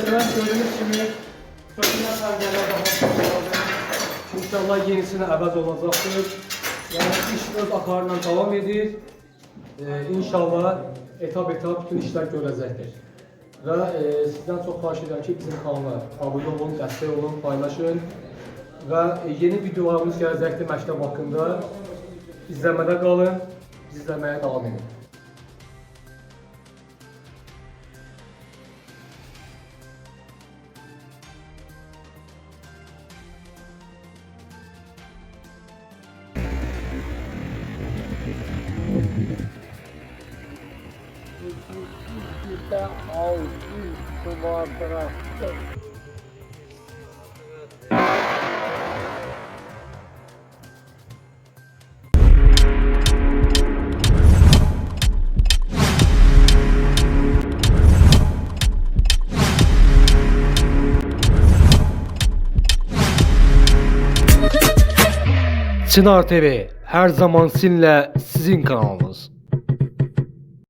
arkadaşlar gördüğünüz kimi köküne pəncələr daha fazladır. İnşallah yenisine əvəz olacaqdır. Yəni iş öz akarla devam edir. İnşallah etap bütün işler görəcəkdir. Və sizdən çox xahiş edirəm ki, bizim kanala abunə olun, dəstək olun, paylaşın. Və yeni videolarımız gələcəkdir məktəb haqqında. İzləmədə qalın, izləməyə davam edin. Kita auzi semua berasa. Çınar TV her zaman sizinle, sizin kanalınız.